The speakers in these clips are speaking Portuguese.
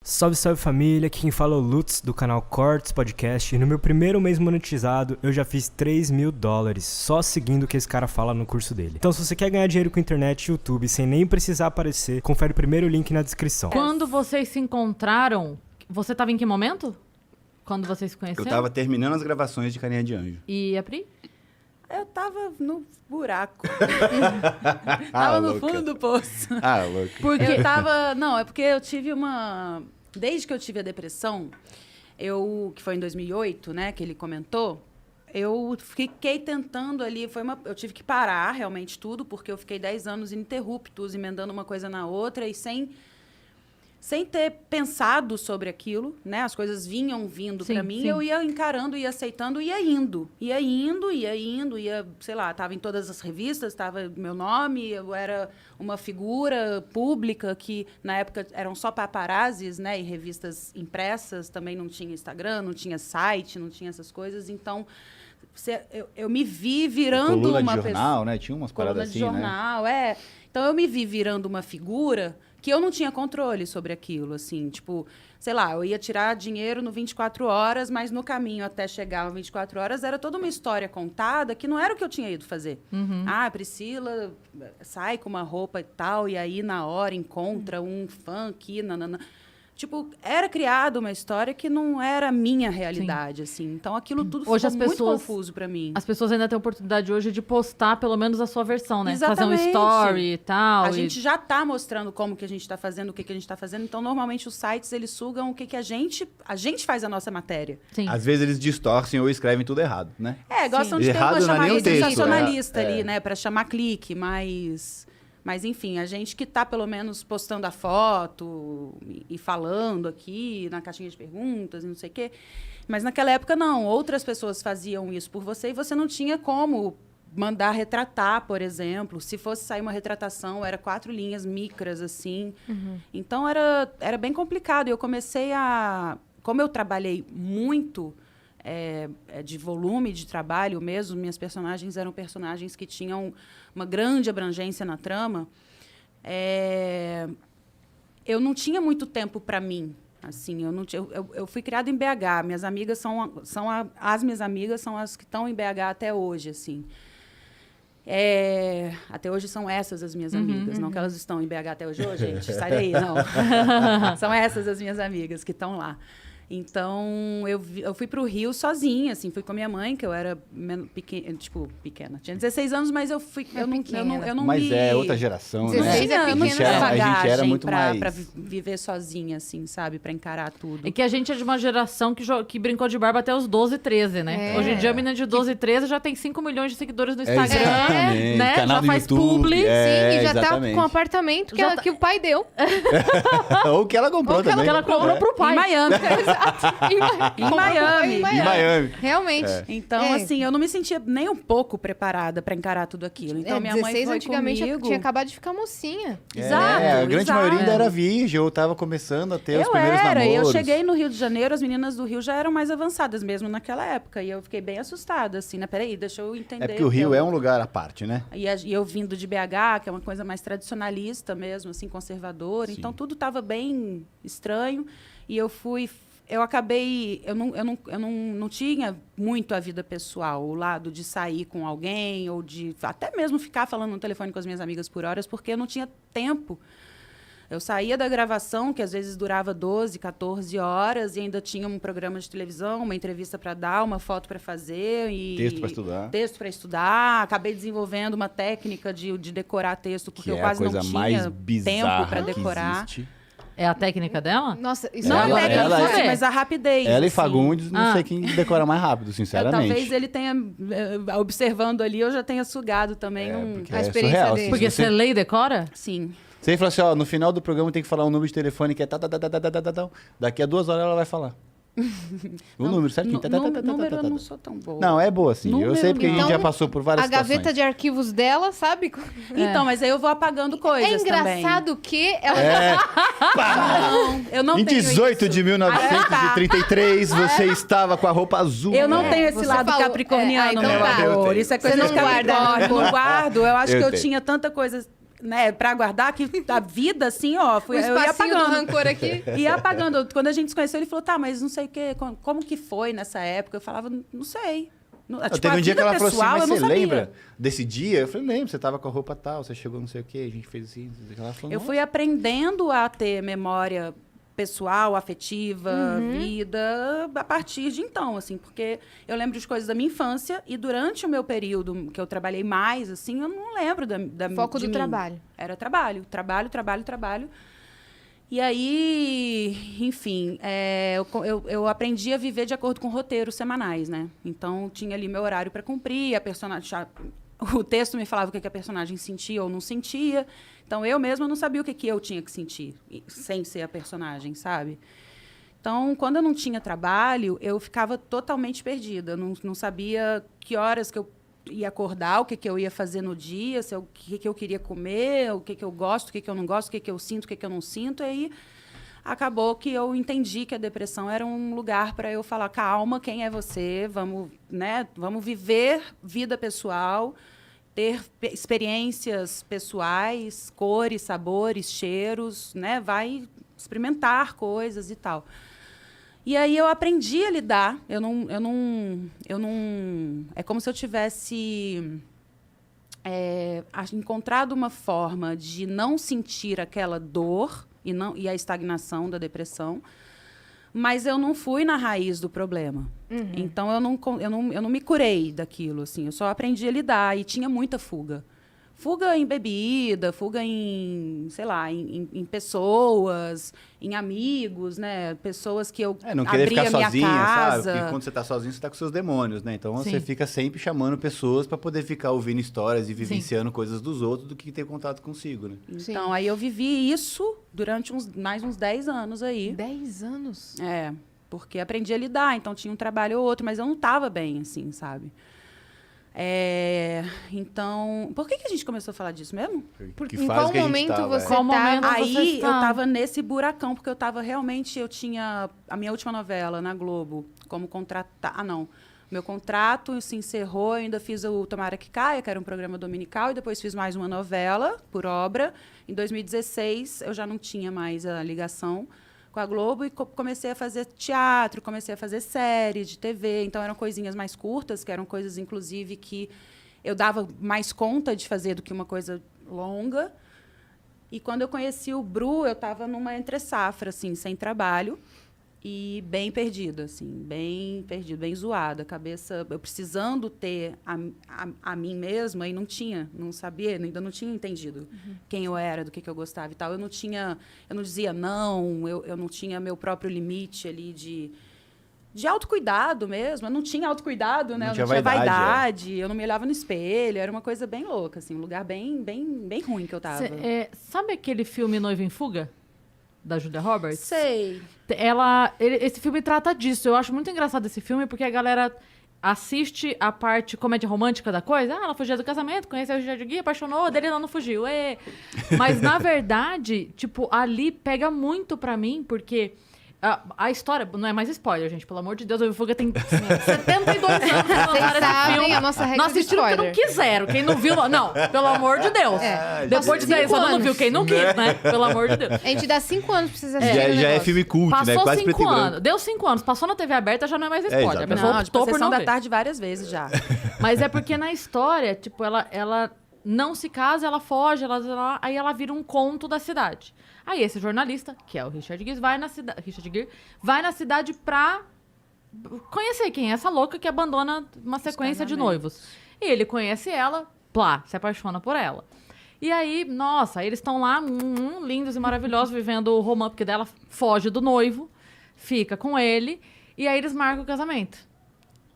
Salve, salve família, aqui quem fala é o Lutz do canal Cortes Podcast e no meu primeiro mês monetizado eu já fiz $3.000 só seguindo o que esse cara fala no curso dele. Então se você quer ganhar dinheiro com internet e YouTube sem nem precisar aparecer, confere o primeiro link na descrição. Quando vocês se encontraram, você tava em que momento? Quando vocês se conheceram? Eu tava terminando as gravações de Carinha de Anjo. E a Pri? Eu tava no buraco. Tava no fundo do poço. Ah, louco. Porque Eu tava... Não, é porque eu tive uma... Desde que eu tive a depressão, que foi em 2008, né, que ele comentou, eu fiquei tentando ali, eu tive que parar realmente tudo, porque eu fiquei 10 anos ininterruptos, emendando uma coisa na outra e sem ter pensado sobre aquilo, né? As coisas vinham vindo para mim, eu ia encarando, ia aceitando, ia indo, sei lá, tava em todas as revistas, tava meu nome, eu era uma figura pública que na época eram só paparazzis, né? E revistas impressas, também não tinha Instagram, não tinha site, não tinha essas coisas, então eu me vi virando coluna uma de jornal, pessoa, né? Tinha umas paradas assim, jornal, né? Então eu me vi virando uma figura que eu não tinha controle sobre aquilo, assim, tipo, sei lá, eu ia tirar dinheiro no 24 horas, mas no caminho até chegar no 24 horas era toda uma história contada que não era o que eu tinha ido fazer. Ah, a Priscila sai com uma roupa e tal, e aí na hora encontra um fã aqui, nanana. Tipo, era criada uma história que não era a minha realidade, assim. Então, aquilo tudo hoje ficou muito confuso pra mim. As pessoas ainda têm a oportunidade hoje de postar pelo menos a sua versão, né? Exatamente. Fazer um story e tal. A gente já tá mostrando como que a gente tá fazendo, o que a gente tá fazendo. Então, normalmente, os sites, eles sugam o que a gente faz a nossa matéria. Sim. Às vezes eles distorcem ou escevem tudo errado, né? Gostam de ter Errado uma não é nem chamada o texto, sensacionalista né? ali, né? Pra chamar clique, Mas, enfim, a gente que tá, pelo menos, postando a foto e falando aqui na caixinha de perguntas e não sei o quê. Mas, naquela época, não. Outras pessoas faziam isso por você e você não tinha como mandar retratar, por exemplo. Se fosse sair uma retratação, era 4 linhas micras, assim. Então, era bem complicado. E eu comecei Como eu trabalhei muito... de volume de trabalho mesmo, minhas personagens eram personagens que tinham uma grande abrangência na trama, eu não tinha muito tempo para mim, assim, eu fui criada em BH, minhas amigas as minhas amigas são as que estão em BH até hoje, assim. Até hoje são essas as minhas amigas, não que elas estão em BH até hoje, gente, sai daí, não. São essas as minhas amigas que estão lá. Então, eu fui pro Rio sozinha, assim, fui com a minha mãe, que eu era pequena. Tinha 16 anos, mas eu fui... Eu não Mas me... é outra geração, né? 16 A gente era muito pra mais... viver sozinha, assim, sabe? Pra encarar tudo. É que a gente é de uma geração que brincou de barba até os 12, 13, né? Hoje em dia, a menina de 12, 13 já tem 5 milhões de seguidores no Instagram, exatamente. né? Canal já do faz YouTube, publi. Sim, e já exatamente. tá com um apartamento que o pai deu. Ou que ela comprou também. Que ela comprou pro pai. Em Miami. Em Miami. Realmente. Então, assim, eu não me sentia nem um pouco preparada pra encarar tudo aquilo. Então, minha mãe 16 foi antigamente comigo. tinha acabado de ficar mocinha. Exato, A grande exato. maioria ainda era virgem, ou tava começando a ter os primeiros Eu namoros. cheguei no Rio de Janeiro, as meninas do Rio já eram mais avançadas mesmo naquela época. E eu fiquei bem assustada, assim, né? Peraí, deixa eu entender. É porque o Rio é um lugar à parte, né? E eu vindo de BH, que é uma coisa mais tradicionalista mesmo, assim, conservadora. Sim. Então, tudo estava bem estranho. E eu acabei... Eu não tinha muito a vida pessoal, o lado de sair com alguém, ou de até mesmo ficar falando no telefone com as minhas amigas por horas, porque eu não tinha tempo. Eu saía da gravação, que às vezes durava 12, 14 horas, e ainda tinha um programa de televisão, uma entrevista para dar, uma foto para fazer. Texto para estudar. Acabei desenvolvendo uma técnica de decorar texto, porque eu quase não tinha tempo para decorar. É a técnica dela? Nossa, isso Não é a técnica, ela- mas a rapidez. Ela e assim. Fagundes, não sei quem decora mais rápido, sinceramente. Talvez ele tenha, observando ali, eu já tenha sugado também Porque a é experiência surreal, dele. assim, Porque se você lê e decora? Sim. Você fala assim, ó, no final do programa tem que falar um número de telefone que é daqui a 2 horas ela vai falar. O número certinho. Número eu não sou tão boa. Não, é boa, sim. Eu sei porque a gente não. já passou por várias A situações. gaveta de arquivos dela, sabe? Então, mas aí eu vou apagando coisas É também. engraçado que ela... Não, eu não Em tenho 18 isso. de 1933, você estava com a roupa azul. Eu não tenho esse você lado falou. capricorniano, Então meu tá. amor. Isso é coisa Você de não guarda Capricórnio. Eu não guardo. Eu acho Eu que eu tenho. tinha tanta coisa né, pra guardar, que a vida, assim, ó, O eu ia espacinho do apagando. rancor aqui. Ia apagando. Quando a gente se conheceu, ele falou, tá, mas não sei o quê, como que foi nessa época? Eu falava, não sei. Tipo, teve um dia que ela falou assim, pessoal, mas eu não você sabia. lembra desse dia? Eu falei, lembro, você tava com a roupa tal, você chegou não sei o quê, a gente fez assim. Ela falou, Eu fui aprendendo a ter memória pessoal, afetiva, vida, a partir de então, assim, porque eu lembro de coisas da minha infância e durante o meu período que eu trabalhei mais, assim, eu não lembro da Foco de do mim. trabalho. Era trabalho. E aí, enfim, eu aprendi a viver de acordo com roteiros semanais, né? Então, tinha ali meu horário para cumprir, a personagem... O texto me falava o que a personagem sentia ou não sentia. Então, eu mesma não sabia o que eu tinha que sentir, sem ser a personagem, sabe? Então, quando eu não tinha trabalho, eu ficava totalmente perdida. Não sabia que horas que eu ia acordar, o que eu ia fazer no dia, o que eu queria comer, o que eu gosto, o que eu não gosto, o que eu sinto, o que eu não sinto. E aí, acabou que eu entendi que a depressão era um lugar para eu falar, calma, quem é você? Vamos viver vida pessoal, ter experiências pessoais, cores, sabores, cheiros, né? Vai experimentar coisas e tal. E aí eu aprendi a lidar. Eu não. É como se eu tivesse encontrado uma forma de não sentir aquela dor e a estagnação da depressão, mas eu não fui na raiz do problema. Então eu não me curei daquilo, assim. Eu só aprendi a lidar e tinha muita fuga. Fuga em bebida, fuga em, sei lá, em pessoas, em amigos, né? Pessoas que eu não querer abria ficar minha sozinha, casa. sabe? Porque quando você tá sozinho, você tá com seus demônios, né? Então Sim. você fica sempre chamando pessoas pra poder ficar ouvindo histórias e vivenciando coisas dos outros do que ter contato consigo, né? Sim. Então, aí eu vivi isso durante mais uns 10 anos aí. 10 anos? Porque aprendi a lidar, então tinha um trabalho ou outro, mas eu não estava bem, assim, sabe? Então, por que a gente começou a falar disso mesmo? Que Em fase qual que a gente momento tava, você Qual momento tava... Vocês Aí estão- eu tava nesse buracão, porque eu tava realmente... Eu tinha a minha última novela na Globo, como contratar... Ah, não. Meu contrato se encerrou, eu ainda fiz o Tomara que Caia, que era um programa dominical, e depois fiz mais uma novela, por obra. Em 2016, eu já não tinha mais a ligação com a Globo e comecei a fazer teatro, comecei a fazer séries de TV. Então, eram coisinhas mais curtas, que eram coisas, inclusive, que eu dava mais conta de fazer do que uma coisa longa. E quando eu conheci o Bru, eu estava numa entre-safra, assim, sem trabalho e bem perdida, assim, bem perdida, bem zoada. A cabeça, eu precisando ter a mim mesma e não sabia, ainda não tinha entendido quem eu era, do que eu gostava e tal. Eu não dizia não, eu não tinha meu próprio limite ali de autocuidado mesmo. Eu não tinha autocuidado, né? Não Eu tinha não tinha vaidade, vaidade, eu não me olhava no espelho, era uma coisa bem louca, assim, um lugar bem ruim que eu tava. Sabe aquele filme Noiva em Fuga? Da Julia Roberts? Sei. Esse filme trata disso. Eu acho muito engraçado esse filme, porque a galera assiste a parte comédia romântica da coisa. Ela fugia do casamento, conheceu o Richard Gere, apaixonou, dele ela não fugiu. Mas, na verdade, tipo, ali pega muito pra mim, porque... A história, não é mais spoiler, gente, pelo amor de Deus, o Fuga tem 72 anos. Vocês sabem a nossa regra Não de assistiram porque não spoiler. quiseram. Quem não viu, não. Pelo amor de Deus. Depois de 10 anos não viu. Quem não quis, né? Pelo amor de Deus. A gente dá 5 anos pra vocês assistirem o Já é negócio. filme cult, né? Passou Quase preto e 5 branco. anos. Deu 5 anos. Passou na TV aberta, já não é mais spoiler. A exatamente. pessoa Não, optou por sessão não da ver. tarde várias vezes já. Mas é porque na história, tipo, ela não se casa, ela foge, aí ela vira um conto da cidade. Aí esse jornalista, que é o Richard Gere, vai na cidade pra conhecer quem é essa louca que abandona uma sequência de noivos. E ele conhece ela, plá, se apaixona por ela. E aí, nossa, eles estão lá, lindos e maravilhosos, vivendo o romance, porque dela foge do noivo, fica com ele, e aí eles marcam o casamento.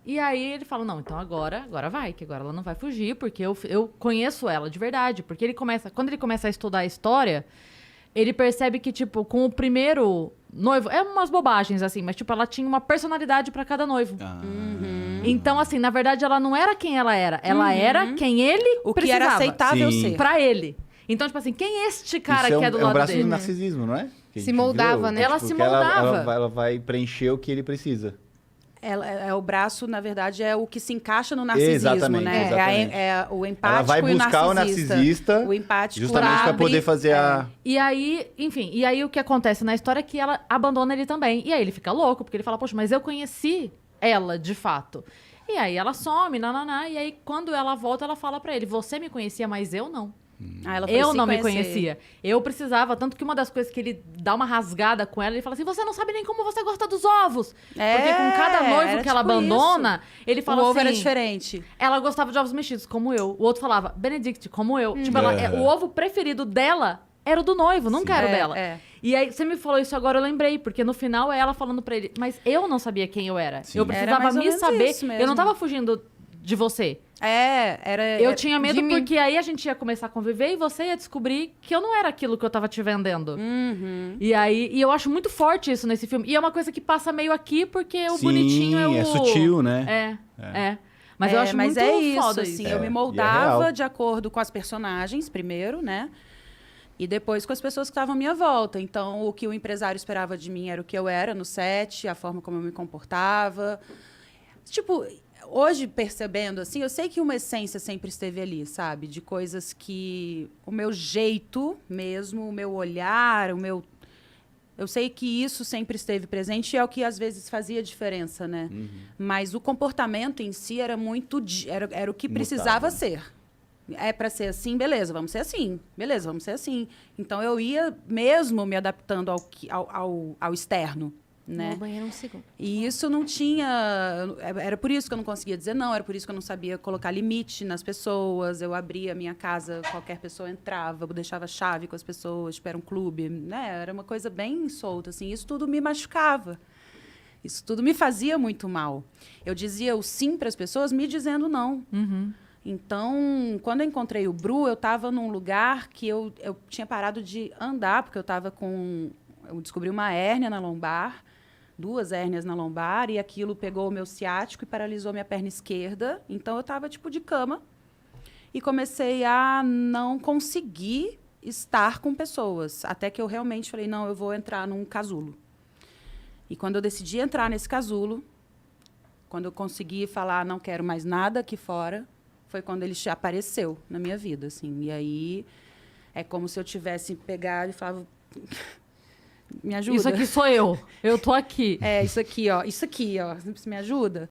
E aí ele fala, não, então agora vai, que agora ela não vai fugir, porque eu conheço ela de verdade. Porque quando ele começa a estudar a história, ele percebe que, tipo, com o primeiro noivo, é umas bobagens, assim, mas, tipo, ela tinha uma personalidade pra cada noivo. Então, assim, na verdade, ela não era quem ela era. Ela era quem ele O que precisava. era aceitável Sim. ser. Pra ele. Então, tipo assim, quem é este cara Isso que é do é um lado braço dele? do narcisismo, não é? Que a Se gente moldava, viu, né? Ela tipo, se que moldava. Ela vai preencher o que ele precisa. O braço, na verdade, é o que se encaixa no narcisismo, Exatamente, né? exatamente. É o empático Ela vai e o buscar o narcisista O empático justamente para abre- poder fazer a... E aí, enfim, e aí o que acontece na história é que ela abandona ele também. E aí ele fica louco, porque ele fala, poxa, mas eu conheci ela, de fato. E aí ela some, nananá, e aí quando ela volta, ela fala pra ele, você me conhecia, mas eu não. Ela foi Eu se não me conhecer. conhecia. Eu precisava, tanto que uma das coisas que ele dá uma rasgada com ela, ele fala assim, você não sabe nem como você gosta dos ovos. Porque com cada noivo era que ela tipo abandona, ele O fala ovo assim... era diferente. Ela gostava de ovos mexidos, como eu. O outro falava, Benedict, como eu. Tipo, o ovo preferido dela era o do noivo, nunca era o dela. E aí, você me falou isso agora, eu lembrei. Porque no final é ela falando pra ele, mas eu não sabia quem eu era. Sim. Eu Era precisava mais ou me menos saber. isso mesmo. Eu não tava fugindo de você. Eu tinha medo de mim. porque aí a gente ia começar a conviver e você ia descobrir que eu não era aquilo que eu tava te vendendo. E aí, e eu acho muito forte isso nesse filme. E é uma coisa que passa meio aqui porque o Sim, bonitinho é o... é sutil, né? É. Mas eu acho muito foda assim, isso. eu me e é moldava real. de acordo com as personagens, primeiro, né? E depois com as pessoas que estavam à minha volta. Então, o que o empresário esperava de mim era o que eu era no set, a forma como eu me comportava. Tipo, hoje, percebendo, assim, eu sei que uma essência sempre esteve ali, sabe? De coisas que... O meu jeito mesmo, o meu olhar, o meu... Eu sei que isso sempre esteve presente e é o que às vezes fazia diferença, né? Mas o comportamento em si era muito... Era o que precisava ser. É para ser assim, beleza, vamos ser assim. Beleza, vamos ser assim. Então, eu ia mesmo me adaptando ao externo, né? Vou ao banheiro um segundo. E isso não tinha... Era por isso que eu não conseguia dizer não, era por isso que eu não sabia colocar limite nas pessoas. Eu abria a minha casa, qualquer pessoa entrava, eu deixava chave com as pessoas, tipo, era um clube, né? Era uma coisa bem solta, assim. Isso tudo me machucava. Isso tudo me fazia muito mal. Eu dizia o sim para as pessoas me dizendo não. Então, quando eu encontrei o Bru, eu estava num lugar que eu tinha parado de andar, porque eu estava com... Eu descobri uma hérnia na lombar, 2 hérnias na lombar, e aquilo pegou o meu ciático e paralisou minha perna esquerda. Então, eu estava, tipo, de cama. E comecei a não conseguir estar com pessoas. Até que eu realmente falei, não, eu vou entrar num casulo. E quando eu decidi entrar nesse casulo, quando eu consegui falar, não quero mais nada aqui fora, foi quando ele apareceu na minha vida, assim. E aí, é como se eu tivesse pegado e falava... Me ajuda. Isso aqui sou eu. Eu tô aqui. É, isso aqui, ó. Isso aqui, ó. Você me ajuda?